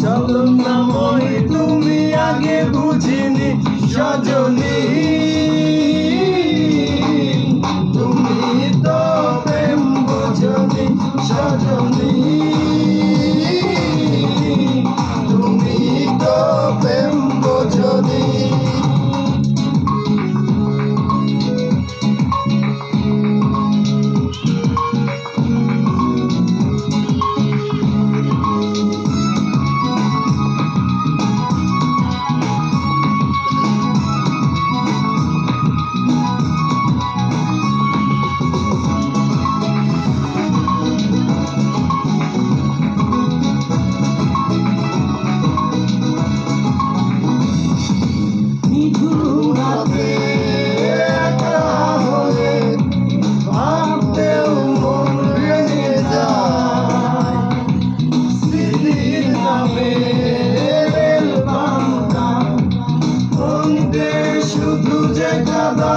ছলনাময়ী তুমি আগে বুঝিনি সজনী, তুমি তো প্রেম বোঝনি সজনী, তুমি তো প্রেম বোঝনি। শুধু যে কাদা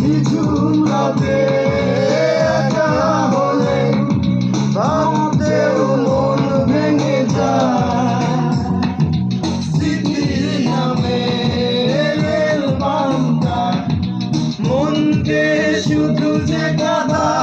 নিঝুম রাতে একা হলে ভাবতেও মন ভেঙে যায়। স্মৃতির নামে রেল পান্তা মনকে শুধু যে কাদা